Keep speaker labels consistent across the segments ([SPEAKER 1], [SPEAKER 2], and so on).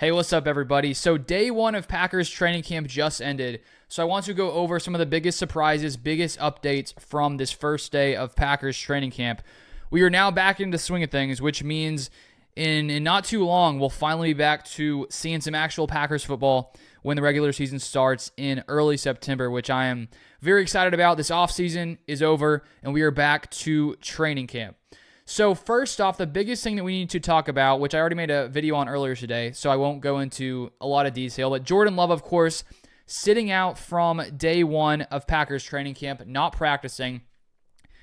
[SPEAKER 1] Hey, what's up, everybody? So day one of Packers training camp just ended. So I want to go over some of the biggest surprises, biggest updates from this first day of Packers training camp. We are now back into the swing of things, which means in not too long, we'll finally be back to seeing some actual Packers football when the regular season starts in early September, which I am very excited about. This offseason is over, and we are back to training camp. So first off, the biggest thing that we need to talk about, which I already made a video on earlier today, so I won't go into a lot of detail, but Jordan Love, of course, sitting out from day one of Packers training camp, not practicing.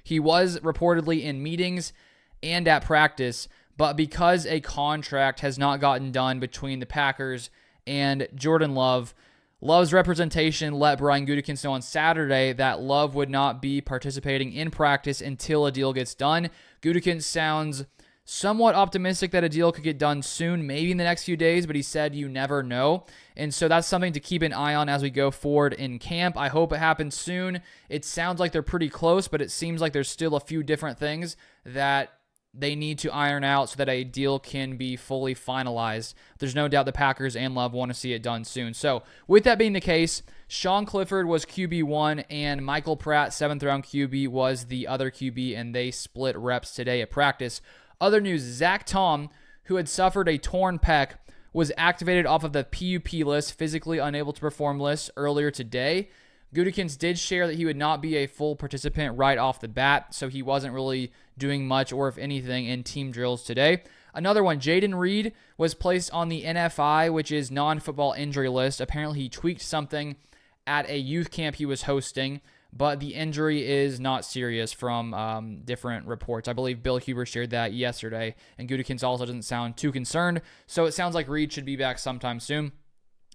[SPEAKER 1] He was reportedly in meetings and at practice, but because a contract has not gotten done between the Packers and Jordan Love, Love's representation let Brian Gutekunst know on Saturday that Love would not be participating in practice until a deal gets done. Gutekunst sounds somewhat optimistic that a deal could get done soon, maybe in the next few days, but he said you never know. And so that's something to keep an eye on as we go forward in camp. I hope it happens soon. It sounds like they're pretty close, but it seems like there's still a few different things that they need to iron out so that a deal can be fully finalized. There's no doubt the Packers and Love want to see it done soon. So with that being the case, Sean Clifford was QB1 and Michael Pratt, 7th round QB, was the other QB, and they split reps today at practice. Other news, Zach Tom, who had suffered a torn pec, was activated off of the PUP list, physically unable to perform list, earlier today. Gutekunst did share that he would not be a full participant right off the bat, so he wasn't really doing much or if anything in team drills today. Another one, Jaden Reed was placed on the NFI, which is non-football injury list. Apparently he tweaked something at a youth camp he was hosting, but the injury is not serious from different reports. I believe Bill Huber shared that yesterday, and Gutekunst also doesn't sound too concerned, so it sounds like Reed should be back sometime soon.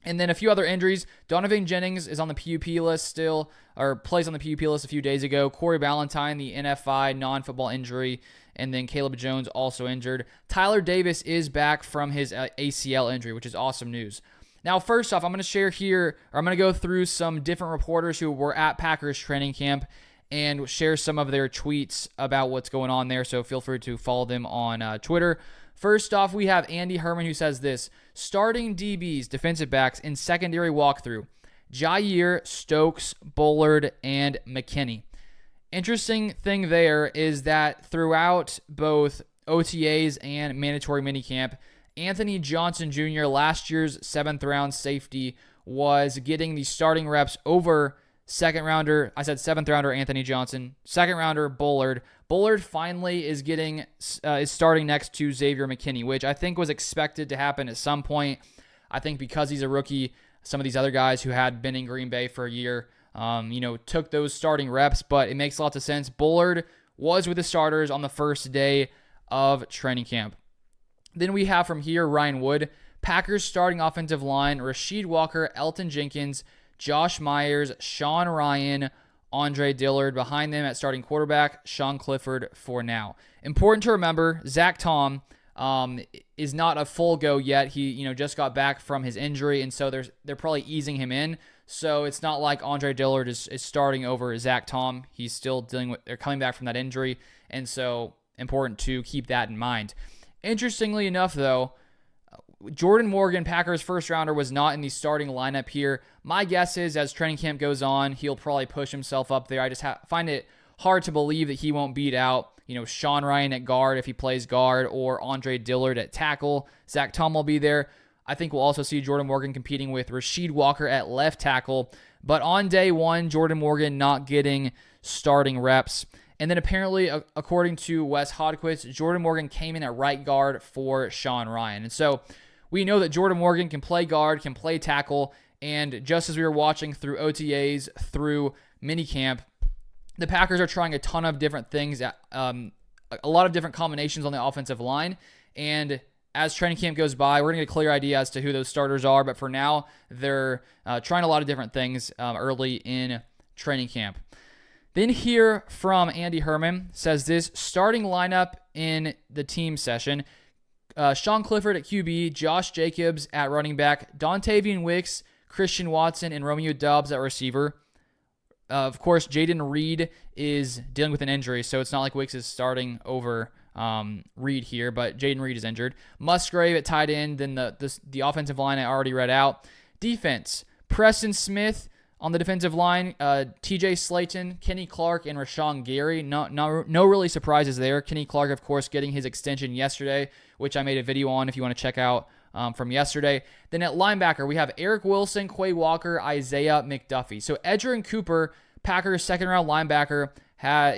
[SPEAKER 1] And then a few other injuries. Dontayvion Jennings is on the PUP list still, or placed on the PUP list a few days ago. Corey Ballantyne, the NFI non-football injury, and then Caleb Jones also injured. Tyler Davis is back from his ACL injury, which is awesome news. Now, first off, I'm going to share here, or I'm going to go through some different reporters who were at Packers training camp and share some of their tweets about what's going on there, so feel free to follow them on Twitter. First off, we have Andy Herman who says this: starting DBs, defensive backs, in secondary walkthrough: Jair, Stokes, Bullard, and McKinney. Interesting thing there is that throughout both OTAs and mandatory minicamp, Anthony Johnson Jr., last year's 7th round safety, was getting the starting reps over second rounder. I said 7th rounder Anthony Johnson. Second rounder Bullard. Bullard finally is starting next to Xavier McKinney, which I think was expected to happen at some point. I think because he's a rookie, some of these other guys who had been in Green Bay for a year, took those starting reps, but it makes lots of sense. Bullard was with the starters on the first day of training camp. Then we have from here Ryan Wood. Packers starting offensive line: Rasheed Walker, Elton Jenkins, Josh Myers, Sean Ryan, Andre Dillard. Behind them at starting quarterback, Sean Clifford for now. Important to remember, Zach Tom is not a full go yet. He just got back from his injury, and so they're probably easing him in. So it's not like Andre Dillard is starting over Zach Tom. He's still coming back from that injury, and so important to keep that in mind. Interestingly enough, though, Jordan Morgan, Packers first rounder, was not in the starting lineup here. My guess is as training camp goes on, he'll probably push himself up there. I just find it hard to believe that he won't beat out, Sean Ryan at guard if he plays guard, or Andre Dillard at tackle. Zach Tom will be there. I think we'll also see Jordan Morgan competing with Rasheed Walker at left tackle. But on day one, Jordan Morgan not getting starting reps. And then apparently, according to Wes Hodquist, Jordan Morgan came in at right guard for Sean Ryan. And so we know that Jordan Morgan can play guard, can play tackle, and just as we were watching through OTAs, through minicamp, the Packers are trying a ton of different things, a lot of different combinations on the offensive line, and as training camp goes by, we're going to get a clear idea as to who those starters are, but for now, they're trying a lot of different things early in training camp. Then here from Andy Herman says this: starting lineup in the team session: Sean Clifford at QB, Josh Jacobs at running back, Dontayvion Wicks, Christian Watson, and Romeo Doubs at receiver. Of course, Jaden Reed is dealing with an injury, so it's not like Wicks is starting over Reed here, but Jaden Reed is injured. Musgrave at tight end. Then the offensive line I already read out. Defense, Preston Smith on the defensive line, TJ Slayton, Kenny Clark, and Rashawn Gary. No really surprises there. Kenny Clark, of course, getting his extension yesterday, which I made a video on if you want to check out from yesterday. Then at linebacker, we have Eric Wilson, Quay Walker, Isaiah McDuffie. So Edgerrin Cooper, Packers' second-round linebacker,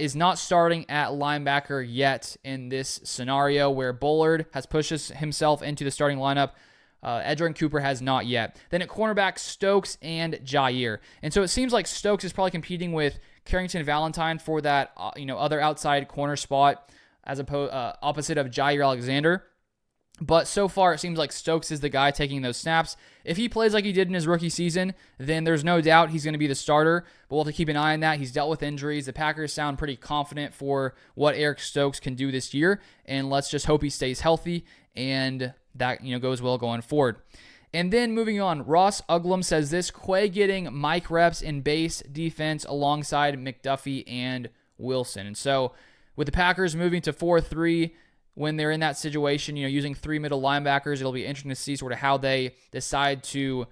[SPEAKER 1] is not starting at linebacker yet in this scenario where Bullard has pushed himself into the starting lineup. Edgerrin Cooper has not yet. Then at cornerback, Stokes and Jair. And so it seems like Stokes is probably competing with Carrington Valentine for that other outside corner spot as opposite of Jair Alexander. But so far, it seems like Stokes is the guy taking those snaps. If he plays like he did in his rookie season, then there's no doubt he's going to be the starter. But we'll have to keep an eye on that. He's dealt with injuries. The Packers sound pretty confident for what Eric Stokes can do this year. And let's just hope he stays healthy and that goes well going forward. And then moving on, Ross Uglum says this: Quay getting Mike reps in base defense alongside McDuffie and Wilson. And so with the Packers moving to 4-3, when they're in that situation, using 3 middle linebackers, it'll be interesting to see sort of how they decide to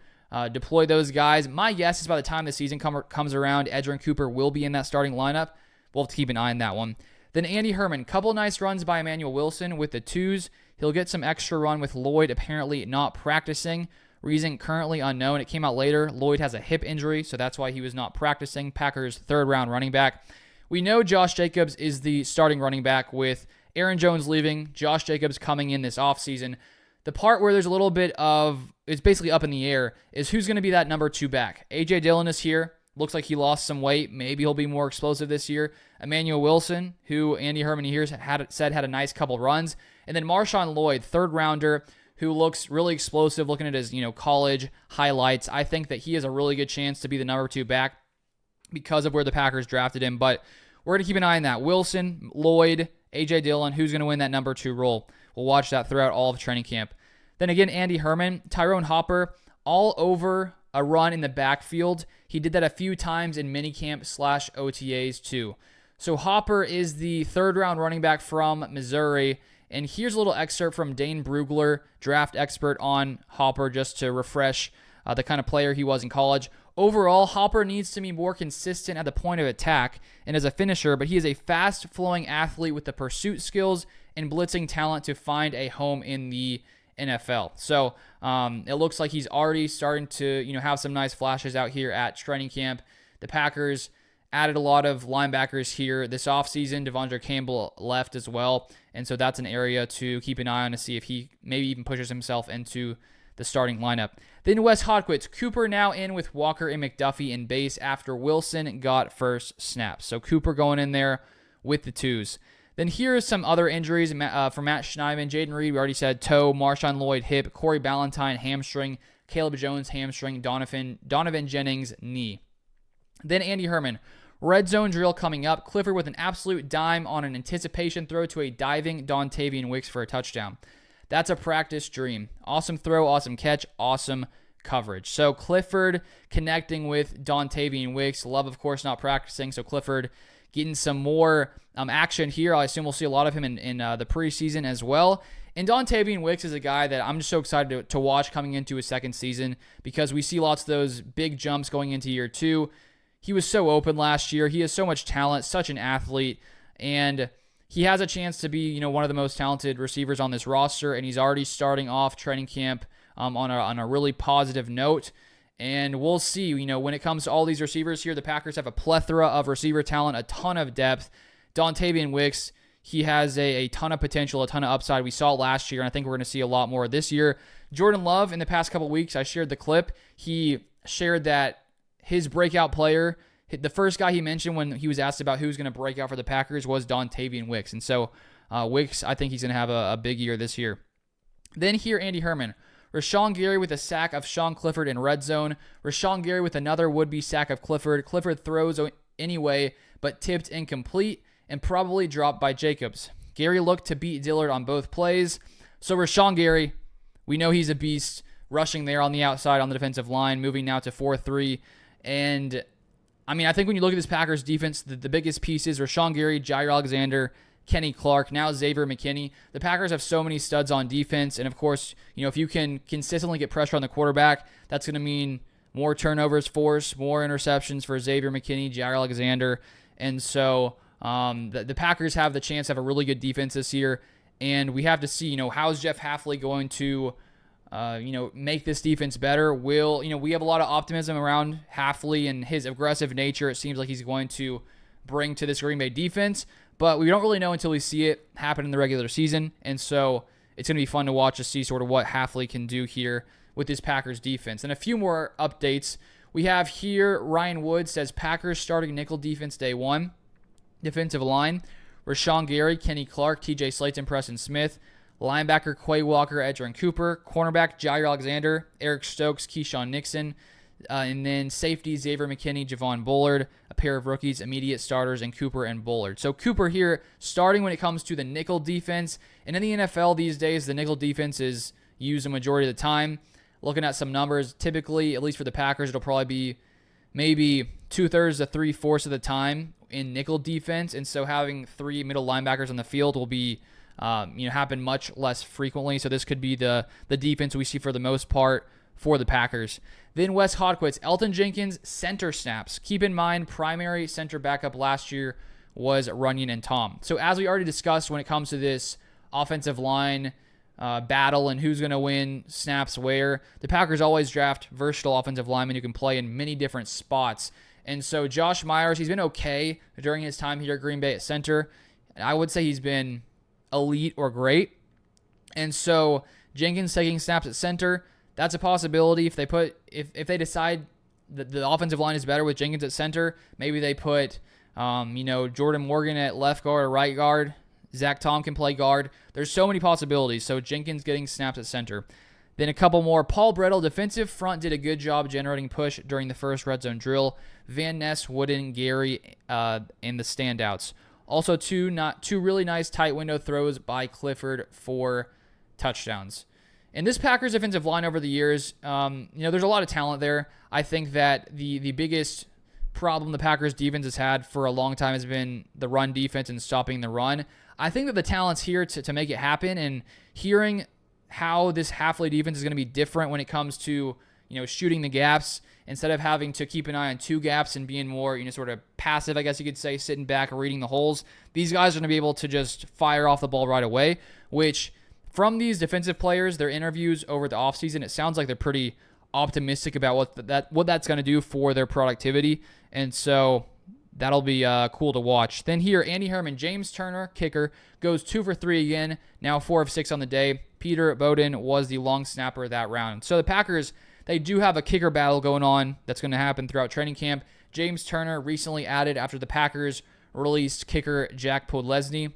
[SPEAKER 1] deploy those guys. My guess is by the time the season comes around, Edgerrin Cooper will be in that starting lineup. We'll have to keep an eye on that one. Then Andy Herman, couple nice runs by Emmanuel Wilson with the 2s. He'll get some extra run with Lloyd apparently not practicing. Reason currently unknown. It came out later. Lloyd has a hip injury, so that's why he was not practicing. Packers' third-round running back. We know Josh Jacobs is the starting running back with Aaron Jones leaving, Josh Jacobs coming in this offseason. The part where there's a little bit of, it's basically up in the air, is who's going to be that number 2 back. A.J. Dillon is here. Looks like he lost some weight. Maybe he'll be more explosive this year. Emmanuel Wilson, who Andy Herman here had a nice couple runs. And then Marshawn Lloyd, third-rounder, who looks really explosive looking at his college highlights. I think that he has a really good chance to be the number 2 back because of where the Packers drafted him. But we're going to keep an eye on that. Wilson, Lloyd, A.J. Dillon, who's going to win that number 2 role. We'll watch that throughout all of training camp. Then again, Andy Herman, Tyrone Hopper, all over a run in the backfield. He did that a few times in minicamp / OTAs too. So Hopper is the third-round running back from Missouri. And here's a little excerpt from Dane Brugler, draft expert on Hopper, just to refresh the kind of player he was in college. Overall, Hopper needs to be more consistent at the point of attack and as a finisher, but he is a fast-flowing athlete with the pursuit skills and blitzing talent to find a home in the NFL. So it looks like he's already starting to have some nice flashes out here at training camp. The Packers added a lot of linebackers here this offseason. Devondre Campbell left as well, and so that's an area to keep an eye on to see if he maybe even pushes himself into the starting lineup. Then Wes Hodquist, Cooper now in with Walker and McDuffie in base after Wilson got first snaps. So Cooper going in there with the 2s. Then here are some other injuries for Matt Schneidman. Jaden Reed, we already said toe. Marshawn Lloyd, hip. Corey Ballantyne, hamstring. Caleb Jones, hamstring. Donovan Jennings, knee. Then Andy Herman, red zone drill coming up. Clifford with an absolute dime on an anticipation throw to a diving Dontayvion Wicks for a touchdown. That's a practice dream. Awesome throw, awesome catch, awesome coverage. So Clifford connecting with Dontayvion Wicks. Love, of course, not practicing. So Clifford getting some more action here. I assume we'll see a lot of him in the preseason as well. And Dontayvion Wicks is a guy that I'm just so excited to watch coming into his second season because we see lots of those big jumps going into year 2. He was so open last year. He has so much talent, such an athlete, and he has a chance to be one of the most talented receivers on this roster, and he's already starting off training camp on a really positive note. And we'll see, when it comes to all these receivers here, the Packers have a plethora of receiver talent, a ton of depth. Dontayvion Wicks, he has a ton of potential, a ton of upside. We saw it last year, and I think we're going to see a lot more this year. Jordan Love, in the past couple weeks, I shared the clip. He shared that his breakout player, the first guy he mentioned when he was asked about who's going to break out for the Packers was Dontayvion Wicks. And so Wicks, I think he's going to have a big year this year. Then here, Andy Herman. Rashawn Gary with a sack of Sean Clifford in red zone. Rashawn Gary with another would-be sack of Clifford. Clifford throws anyway, but tipped incomplete and probably dropped by Jacobs. Gary looked to beat Dillard on both plays. So Rashawn Gary, we know he's a beast, rushing there on the outside on the defensive line, moving now to 4-3. And, I think when you look at this Packers defense, the biggest pieces, Rashawn Gary, Jair Alexander, Kenny Clark, now Xavier McKinney. The Packers have so many studs on defense, and of course, if you can consistently get pressure on the quarterback, that's going to mean more turnovers forced, more interceptions for Xavier McKinney, Jair Alexander, and so the Packers have the chance to have a really good defense this year, and we have to see, how's Jeff Hafley going to make this defense better. We have a lot of optimism around Hafley and his aggressive nature. It seems like he's going to bring to this Green Bay defense, but we don't really know until we see it happen in the regular season, and so it's going to be fun to watch to see sort of what Hafley can do here with this Packers defense. And a few more updates. We have here, Ryan Wood says Packers starting nickel defense day one. Defensive line, Rashawn Gary, Kenny Clark, TJ Slayton, Preston Smith. Linebacker, Quay Walker, Edgerrin Cooper. Cornerback, Jair Alexander, Eric Stokes, Keyshawn Nixon. And then safety, Xavier McKinney, Javon Bullard. A pair of rookies, immediate starters, and Cooper and Bullard. So Cooper here starting when it comes to the nickel defense. And in the NFL these days, the nickel defense is used a majority of the time. Looking at some numbers, typically, at least for the Packers, it'll probably be maybe 2/3 to 3/4 of the time in nickel defense. And so having three middle linebackers on the field will be happen much less frequently. So this could be the defense we see for the most part for the Packers. Then Wes Hodquist, Elton Jenkins, center snaps. Keep in mind, primary center backup last year was Runyon and Tom. So as we already discussed when it comes to this offensive line battle and who's going to win snaps where, the Packers always draft versatile offensive linemen who can play in many different spots. And so Josh Myers, he's been okay during his time here at Green Bay at center. I would say he's been elite or great. And so Jenkins taking snaps at center, that's a possibility. If they decide that the offensive line is better with Jenkins at center, maybe they put Jordan Morgan at left guard or right guard. Zach Tom can play guard. There's so many possibilities. So Jenkins getting snaps at center. Then a couple more. Paul Brettel, defensive front, did a good job generating push during the first red zone drill. Van Ness, Wooden, Gary, and the standouts. Also two really nice tight window throws by Clifford for touchdowns. And this Packers defensive line over the years, there's a lot of talent there. I think that the biggest problem the Packers defense has had for a long time has been the run defense and stopping the run. I think that the talent's here to make it happen, and hearing how this Hafley defense is going to be different when it comes to shooting the gaps instead of having to keep an eye on two gaps and being more sort of passive, I guess you could say, sitting back reading the holes. These guys are going to be able to just fire off the ball right away, which from these defensive players, their interviews over the offseason, it sounds like they're pretty optimistic about what that's going to do for their productivity, and so that'll be cool to watch. Then here, Andy Herman, James Turner, kicker, goes 2 for 3 again, now 4 of 6 on the day. Peter Bowden was the long snapper that round. So the Packers, they do have a kicker battle going on that's going to happen throughout training camp. James Turner recently added after the Packers released kicker Jack Podlesny.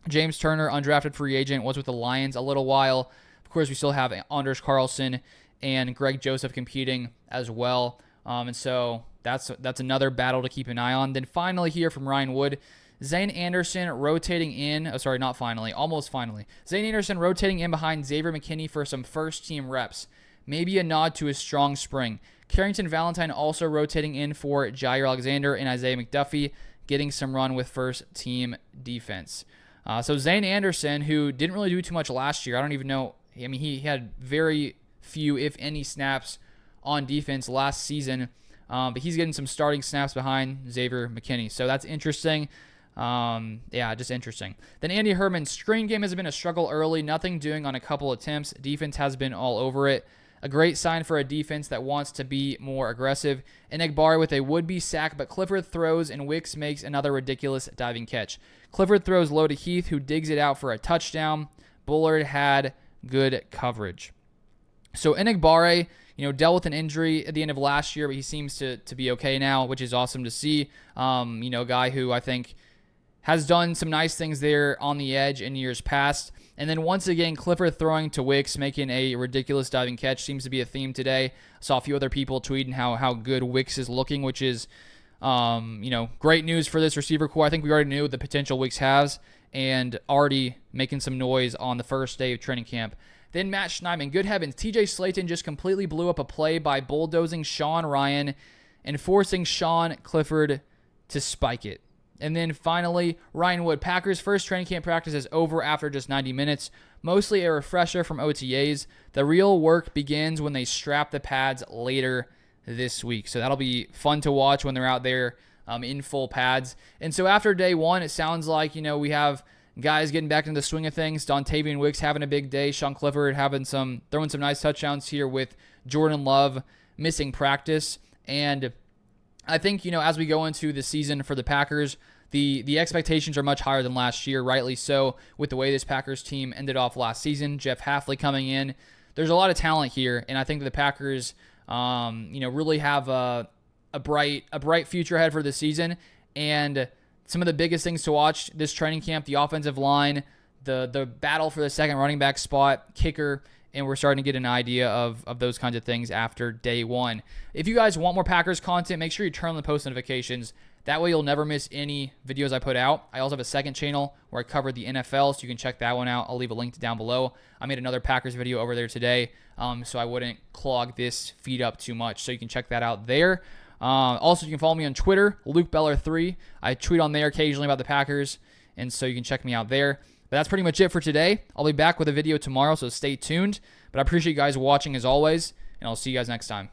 [SPEAKER 1] James Turner, undrafted free agent, was with the Lions a little while. Of course, we still have Anders Carlson and Greg Joseph competing as well. And so that's another battle to keep an eye on. Then finally here from Ryan Wood, Zane Anderson rotating in. Oh, sorry, not finally. Almost finally. Zane Anderson rotating in behind Xavier McKinney for some first-team reps. Maybe a nod to his strong spring. Carrington Valentine also rotating in for Jair Alexander and Isaiah McDuffie, getting some run with first-team defense. So Zane Anderson, who didn't really do too much last year. I don't even know. I mean, he had very few, if any, snaps on defense last season. But he's getting some starting snaps behind Xavier McKinney. So that's interesting. Just interesting. Then Andy Herman's screen game has been a struggle early. Nothing doing on a couple attempts. Defense has been all over it. A great sign for a defense that wants to be more aggressive. Enagbare with a would-be sack, but Clifford throws and Wicks makes another ridiculous diving catch. Clifford throws low to Heath, who digs it out for a touchdown. Bullard had good coverage. So Enagbare, dealt with an injury at the end of last year, but he seems to be okay now, which is awesome to see. A guy who I think has done some nice things there on the edge in years past. And then once again, Clifford throwing to Wicks, making a ridiculous diving catch seems to be a theme today. I saw a few other people tweeting how good Wicks is looking, which is, great news for this receiver core. I think we already knew the potential Wicks has and already making some noise on the first day of training camp. Then Matt Schneidman, good heavens, TJ Slayton just completely blew up a play by bulldozing Sean Ryan and forcing Sean Clifford to spike it. And then finally, Ryan Wood. Packers' first training camp practice is over after just 90 minutes. Mostly a refresher from OTAs. The real work begins when they strap the pads later this week. So that'll be fun to watch when they're out there in full pads. And so after day one, it sounds like, we have guys getting back into the swing of things. Dontayvion Wicks having a big day. Sean Clifford throwing some nice touchdowns here with Jordan Love missing practice. And I think, as we go into the season for the Packers, the expectations are much higher than last year, rightly so, with the way this Packers team ended off last season. Jeff Hafley coming in. There's a lot of talent here, and I think that the Packers, really have a bright future ahead for the season. And some of the biggest things to watch this training camp: the offensive line, the battle for the second running back spot, kicker, and we're starting to get an idea of those kinds of things after day one. If you guys want more Packers content, make sure you turn on the post notifications. That way you'll never miss any videos I put out. I also have a second channel where I cover the NFL, so you can check that one out. I'll leave a link down below. I made another Packers video over there today, so I wouldn't clog this feed up too much. So you can check that out there. Also, you can follow me on Twitter, LukeBeller3. I tweet on there occasionally about the Packers, and so you can check me out there. But that's pretty much it for today. I'll be back with a video tomorrow, so stay tuned. But I appreciate you guys watching as always, and I'll see you guys next time.